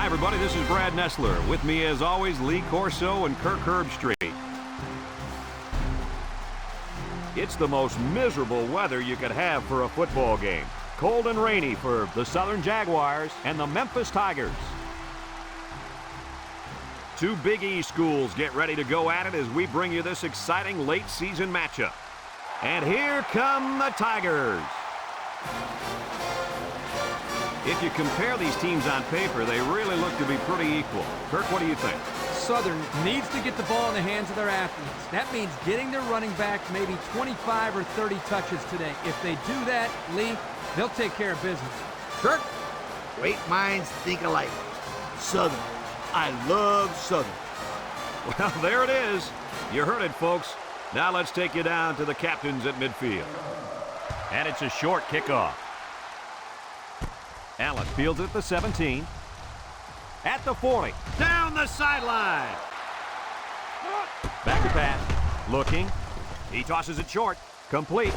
Hi, everybody. This is Brad Nessler. With me, as always, Lee Corso and Kirk Herbstreit. It's the most miserable weather you could have for a football game. Cold and rainy for the Southern Jaguars and the Memphis Tigers. Two Big East schools get ready to go at it as we bring you this exciting late-season matchup. And here come the Tigers. If you compare these teams on paper, they really look to be pretty equal. Kirk, what do you think? Southern needs to get the ball in the hands of their athletes. That means getting their running back maybe 25 or 30 touches today. If they do that, Lee, they'll take care of business. Kirk, great minds think alike. Southern. I love Southern. Well, there it is. You heard it, folks. Now let's take you down to the captains at midfield. And it's a short kickoff. Allen fields it at the 17. At the 40. Down the sideline. Back to pass. Looking. He tosses it short. Complete.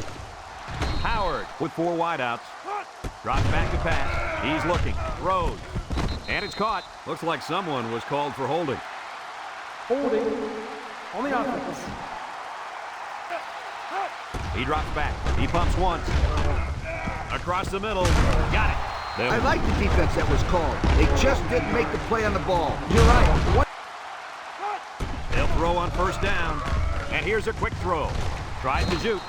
Howard with 4 wideouts. Drops back to pass. He's looking. Throws. And it's caught. Looks like someone was called for holding. Holding on the offense. He drops back. He pumps once. Across the middle. Got it. I like the defense that was called. They just didn't make the play on the ball. You're right. What? They'll throw on first down. And here's a quick throw. Tries to shoot.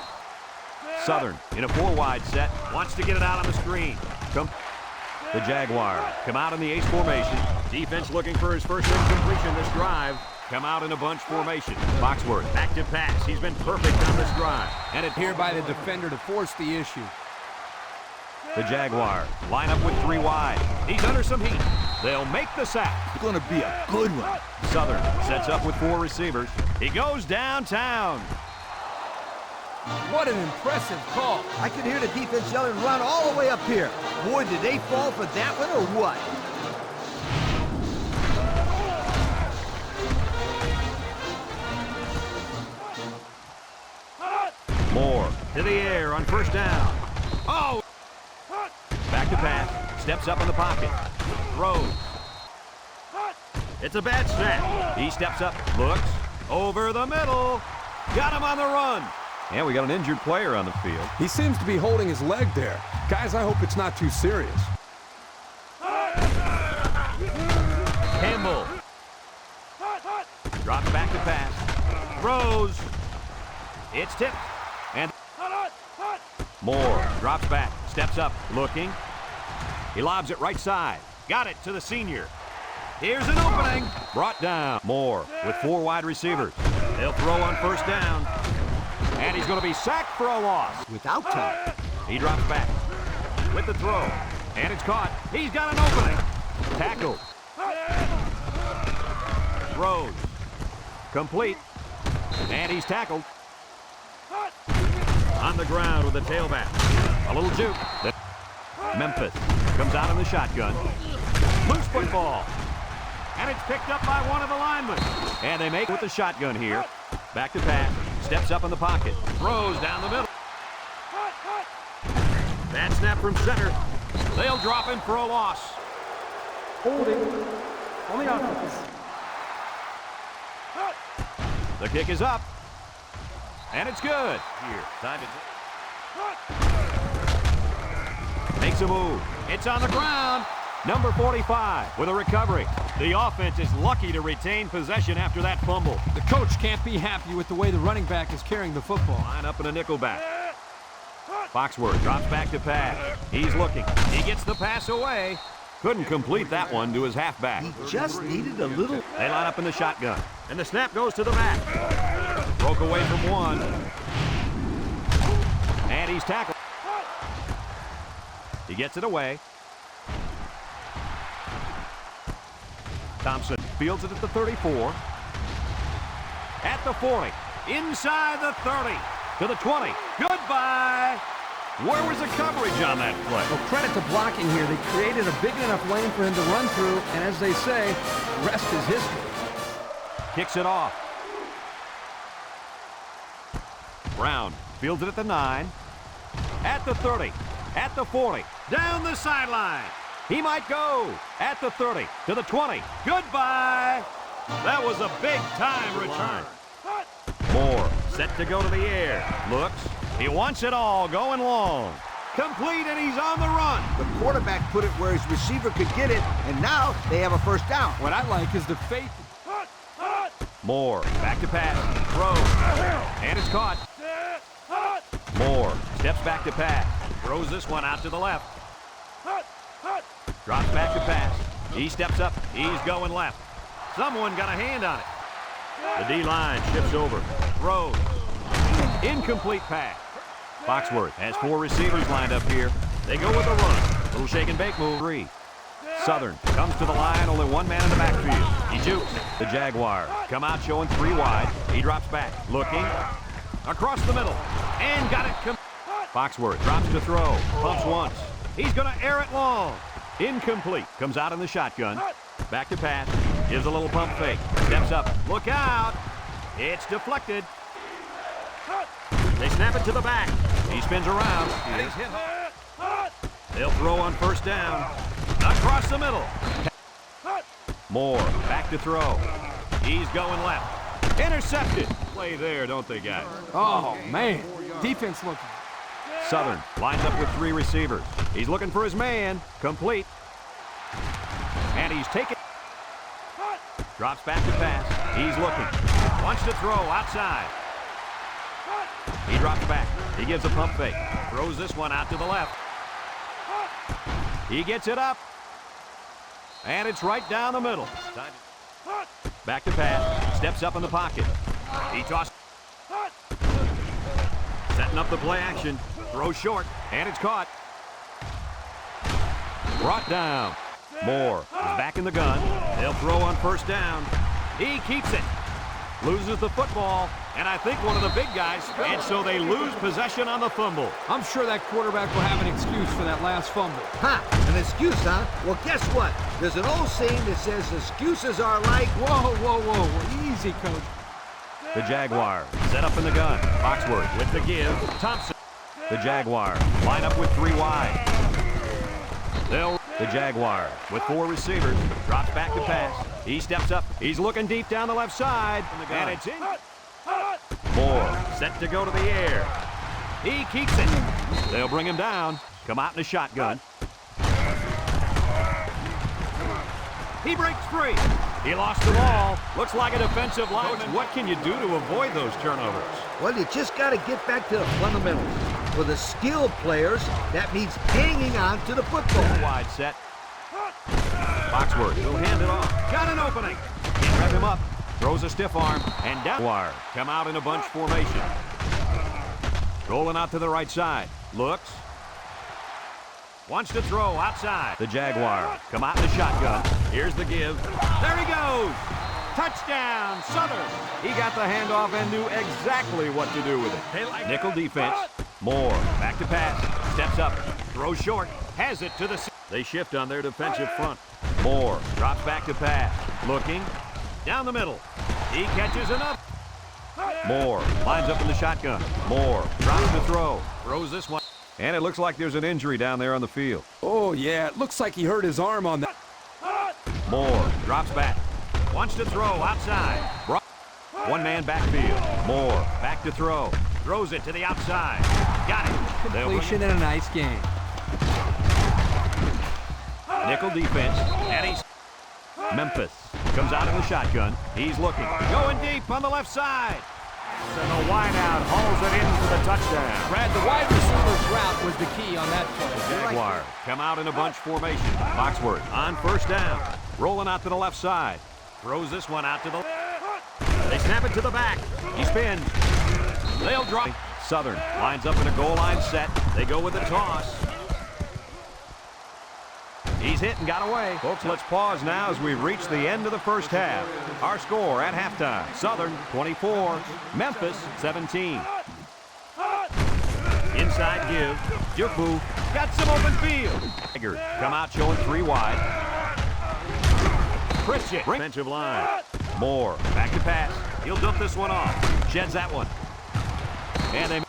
Southern in a 4-wide set. Wants to get it out on the screen. The Jaguars come out in the ace formation. Defense looking for his first incompletion this drive. Come out in a bunch formation. Foxworth back to pass. He's been perfect on this drive. And it's here by the defender to force the issue. The Jaguars line up with 3 wide. He's under some heat. They'll make the sack. It's going to be a good one. Southern sets up with 4 receivers. He goes downtown. What an impressive call. I could hear the defense yelling, run all the way up here. Boy, did they fall for that one or what? Moore to the air on first down. Oh! Back to pass. Steps up in the pocket. Throws. It's a bad snap. He steps up. Looks. Over the middle. Got him on the run. And we got an injured player on the field. He seems to be holding his leg there. Guys, I hope it's not too serious. Campbell. Drops back to pass. Throws. It's tipped. And Moore drops back. Steps up. Looking. He lobs it right side. Got it to the senior. Here's an opening. Brought down. Moore with 4 wide receivers. They'll throw on first down. And he's going to be sacked for a loss. Without time. He drops back with the throw. And it's caught. He's got an opening. Tackled. Throws. Complete. And he's tackled. On the ground with the tailback. A little juke. Memphis comes out in the shotgun. Loose football. And it's picked up by one of the linemen. And they make with the shotgun here. Back to pass. Steps up in the pocket. Throws down the middle. Bad snap from center. They'll drop him for a loss. Holding on the offense. The kick is up. And it's good. Here, time to... Makes a move. It's on the ground. Number 45 with a recovery. The offense is lucky to retain possession after that fumble. The coach can't be happy with the way the running back is carrying the football. Line up in a nickel back. Foxworth drops back to pass. He's looking. He gets the pass away. Couldn't complete that one to his halfback. He just needed a little. They line up in the shotgun. And the snap goes to the back. Broke away from one. And he's tackled. He gets it away. Thompson fields it at the 34. At the 40. Inside the 30. To the 20. Goodbye. Where was the coverage on that play? Well, credit to blocking here. They created a big enough lane for him to run through, and as they say, rest is history. Kicks it off. Brown fields it at the 9. At the 30. At the 40. Down the sideline. He might go at the 30, to the 20. Goodbye. That was a big-time return. Moore set to go to the air. Looks. He wants it all going long. Complete, and he's on the run. The quarterback put it where his receiver could get it, and now they have a first down. What I like is the faith. Moore back to pass. Throws. And it's caught. Moore steps back to pass. Throws this one out to the left. Drops back to pass. He steps up. He's going left. Someone got a hand on it. The D-line shifts over. Throws. Incomplete pass. Foxworth has 4 receivers lined up here. They go with a run. Little shake and bake move. 3. Southern comes to the line. Only 1 man in the backfield. He jukes. The Jaguars come out showing 3 wide. He drops back. Looking. Across the middle. And got it. Foxworth drops to throw. Pumps once. He's going to air it long. Incomplete. Comes out in the shotgun. Back to pass. Gives a little pump fake. Steps up. Look out. It's deflected. They snap it to the back. He spins around. And he's hit hard. They'll throw on first down. Across the middle. Moore back to throw. He's going left. Intercepted. Play there, don't they, guys? Oh, man. Defense looking. Southern lines up with 3 receivers. He's looking for his man. Complete. And he's taken. Drops back to pass. He's looking. Wants to throw outside. He drops back. He gives a pump fake. Throws this one out to the left. He gets it up. And it's right down the middle. Back to pass. Steps up in the pocket. He tosses. Setting up the play action. Throws short. And it's caught. Brought down. Moore is back in the gun. They'll throw on first down. He keeps it. Loses the football. And I think one of the big guys. And so they lose possession on the fumble. I'm sure that quarterback will have an excuse for that last fumble. Ha! An excuse, huh? Well, guess what? There's an old saying that says excuses are like... Whoa. Easy, coach. The Jaguars set up in the gun. Foxworth with the give. Thompson. The Jaguars line up with 3 wide. The Jaguars with 4 receivers. Drops back to pass. He steps up. He's looking deep down the left side. And it's in. Moore set to go to the air. He keeps it. They'll bring him down. Come out in a shotgun. He breaks free. He lost the ball. Looks like a defensive lineman. What can you do to avoid those turnovers? Well, you just got to get back to the fundamentals. For the skilled players, that means hanging on to the football. Wide set. Foxworth will hand it off. Got an opening. Can't wrap him up. Throws a stiff arm. And down. Jaguars come out in a bunch formation. Rolling out to the right side. Looks. Wants to throw outside. The Jaguars come out in the shotgun. Here's the give. There he goes. Touchdown, Southern. He got the handoff and knew exactly what to do with it. Nickel defense. Moore back to pass. Steps up. Throws short. Has it to the... They shift on their defensive front. Moore drops back to pass. Looking. Down the middle. He catches enough. Moore lines up in the shotgun. Moore drops to throw. Throws this one. And it looks like there's an injury down there on the field. Oh, yeah, it looks like he hurt his arm on that. Moore drops back. Wants to throw outside. 1 man backfield. Moore back to throw. Throws it to the outside. Got it. Completion and a nice game. Nickel defense. And he's... Memphis comes out in the shotgun. He's looking. Going deep on the left side. And the wideout hauls it in for the touchdown. Brad, the wide receiver's route was the key on that play. Jaguars come out in a bunch formation. Foxworth on first down. Rolling out to the left side. Throws this one out to the... They snap it to the back. He spins. They'll drop. Southern lines up in a goal line set. They go with the toss. He's hit and got away. Folks, let's pause now as we reach the end of the first half. Our score at halftime. Southern 24, Memphis 17. Inside give. Jubu got some open field. Tigers come out showing 3 wide. Christian. Defensive line. Moore back to pass. He'll dump this one off. Sheds that one. And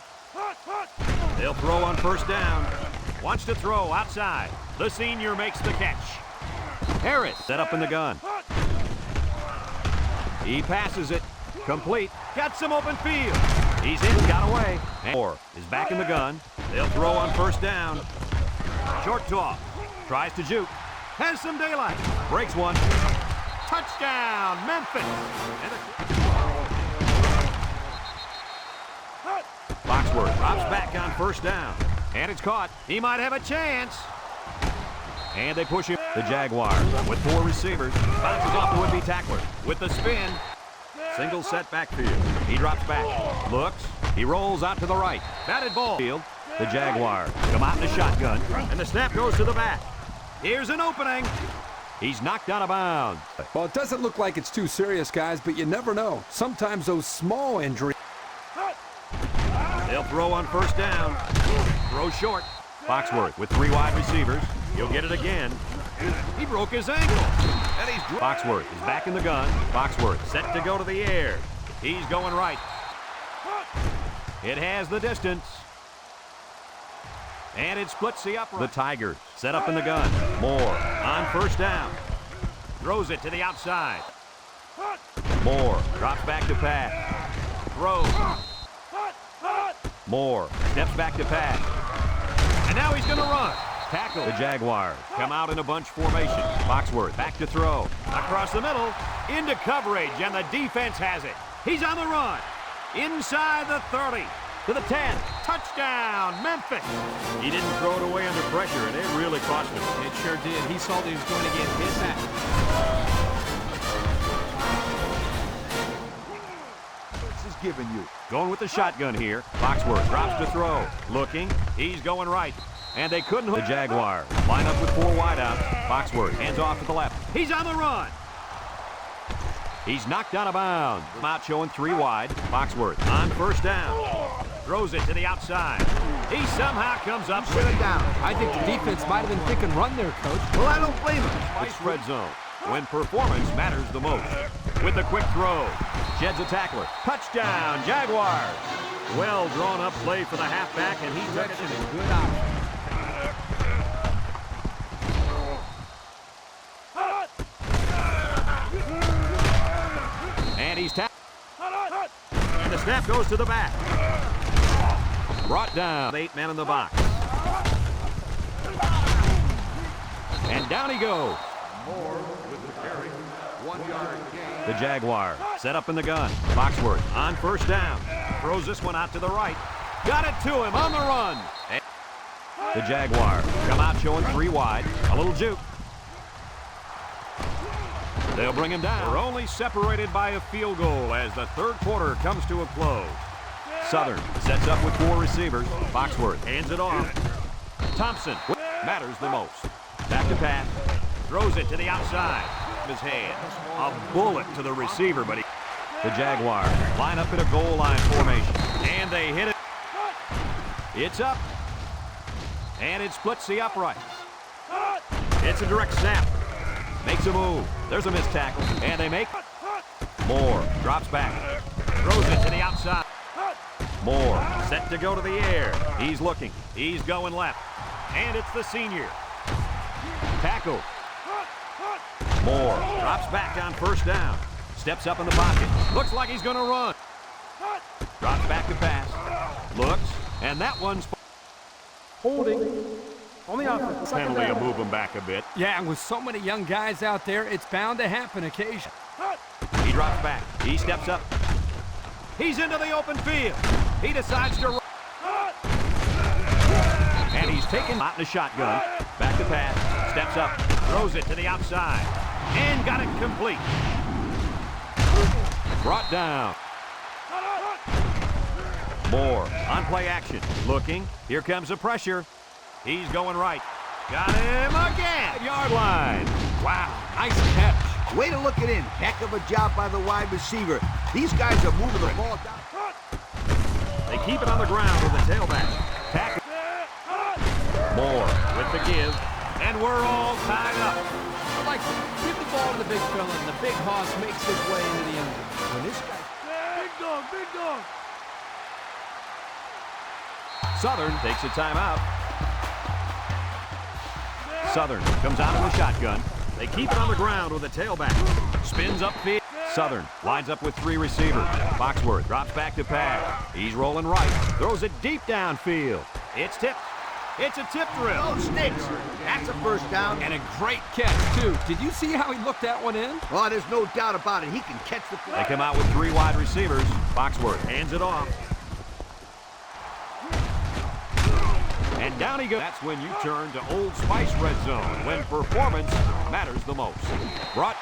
they'll throw on first down. Wants to throw outside. The senior makes the catch. Harris set up in the gun. He passes it. Complete. Got some open field. He's in, got away. And Moore is back in the gun. They'll throw on first down. Short toss. Tries to juke. Has some daylight. Breaks one. Touchdown, Memphis. Foxworth drops back on first down. And it's caught. He might have a chance. And they push him. The Jaguars with 4 receivers. Bounces off the would-be tackler. With the spin. Single set backfield. He drops back. Looks. He rolls out to the right. Batted ball. Field. The Jaguars come out in the shotgun. And the snap goes to the back. Here's an opening. He's knocked out of bounds. Well, it doesn't look like it's too serious, guys, but you never know. Sometimes those small injuries. They'll throw on first down. Throw short. Foxworth with 3 wide receivers. He'll get it again. He broke his ankle. And he's Foxworth is back in the gun. Foxworth set to go to the air. He's going right. It has the distance. And it splits the upright. The Tigers set up in the gun. Moore on first down. Throws it to the outside. Moore drops back to pass. Throws. Moore steps back to pass. And now he's going to run. Tackle. The Jaguars come out in a bunch formation. Foxworth back to throw. Across the middle. Into coverage, and the defense has it. He's on the run. Inside the 30. To the 10. Touchdown, Memphis. He didn't throw it away under pressure, and it really cost him. It sure did. He saw that he was going to get hit back. This is giving you. Going with the shotgun here. Foxworth drops to throw. Looking. He's going right. And they couldn't. The Jaguars line up with 4 wideouts. Foxworth hands off to the left. He's on the run. He's knocked out of bounds. Out showing 3 wide. Foxworth on first down. Throws it to the outside. He somehow comes up with it down. I think the defense might have been thinking run there, Coach. Well, I don't blame him. It's red zone when performance matters the most. With a quick throw. Sheds a tackler. Touchdown, Jaguars. Well drawn up play for the halfback, and he took it in a good option. And he's tapped. And the snap goes to the back. Brought down. 8 men in the box. And down he goes. Moore with the carry. 1-yard gain. The Jaguars set up in the gun. Foxworth on first down. Throws this one out to the right. Got it to him on the run. And the Jaguars come out showing 3 wide. A little juke. They'll bring him down. We're only separated by a field goal as the 3rd quarter comes to a close. Southern sets up with 4 receivers. Foxworth hands it off. Thompson matters the most. Back to pass. Throws it to the outside of his hand. A bullet to the receiver, but the Jaguars line up in a goal line formation. And they hit it. It's up. And it splits the uprights. It's a direct snap. Makes a move. There's a missed tackle. And they make. Moore drops back. Throws it to the outside. Moore set to go to the air. He's looking. He's going left. And it's the senior. Tackle. Moore drops back on first down. Steps up in the pocket. Looks like he's going to run. Drops back to pass. Looks. And that one's Holding on the offense. Second penalty down. will move him back a bit. Yeah, and with so many young guys out there, it's bound to happen occasionally. He drops back. He steps up. He's into the open field. He decides to run. And he's taken out in the shotgun. Back to pass. Steps up. Throws it to the outside. And got it complete. Brought down. Moore on play action. Looking. Here comes the pressure. He's going right. Got him again. Yard line. Wow. Nice catch. Way to look it in. Heck of a job by the wide receiver. These guys are moving the ball down. They keep it on the ground with the tailback. Tackle. Moore with the give. And we're all tied up. I like to give the ball to the big fella, and the big hoss makes his way into the end zone. When this guy... Big dog, big dog. Southern takes a timeout. Southern comes out in the shotgun. They keep it on the ground with a tailback. Spins upfield. Southern lines up with 3 receivers. Foxworth drops back to pass. He's rolling right. Throws it deep downfield. It's tipped. It's a tip drill. Oh, sticks. That's a first down. And a great catch, too. Did you see how he looked that one in? Oh, there's no doubt about it. He can catch the They ball. come out with 3 wide receivers. Foxworth hands it off. And down he goes. That's when you turn to Old Spice Red Zone, when performance matters the most. Brought.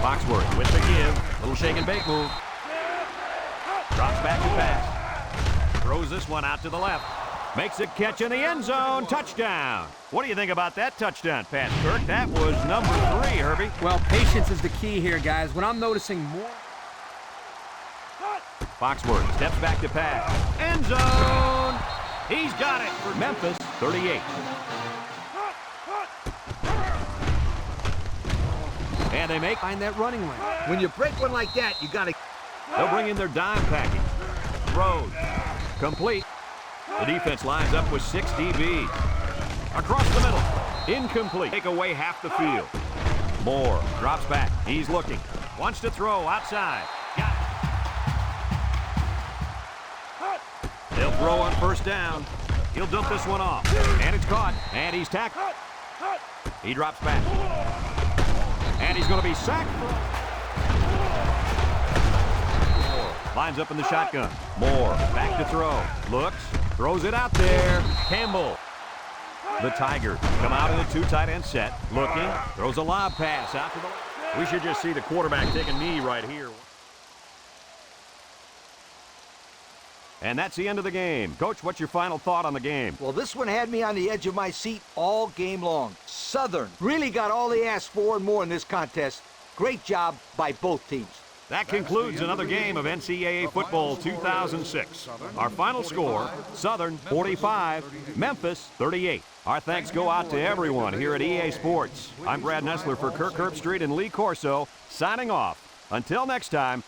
Foxworth with the give. Little shake and bake move. Drops back to pass. Throws this one out to the left. Makes a catch in the end zone. Touchdown. What do you think about that touchdown pass, Kirk? That was number 3, Herbie. Well, patience is the key here, guys. When I'm noticing more... Foxworth steps back to pass. End zone. He's got it for Memphis, 38. And they make Find that running lane. When you break one like that, you got to... They'll bring in their dime package. Throws. Complete. The defense lines up with 6 DBs. Across the middle. Incomplete. Take away half the field. Moore drops back. He's looking. Wants to throw outside. Got it. They'll throw on first down. He'll dump this one off. And it's caught. And he's tackled. He drops back. And he's going to be sacked. Lines up in the shotgun. Moore back to throw. Looks. Throws it out there. Campbell. The Tigers come out in a 2 tight end set. Looking. Throws a lob pass out to the left. We should just see the quarterback take a knee right here. And that's the end of the game. Coach, what's your final thought on the game? Well, this one had me on the edge of my seat all game long. Southern really got all they asked for and more in this contest. Great job by both teams. That concludes another game of NCAA football 2006. Our final score, Southern 45, Memphis 38. Our thanks go out to everyone here at EA Sports. I'm Brad Nessler for Kirk Herbstreit and Lee Corso, signing off. Until next time,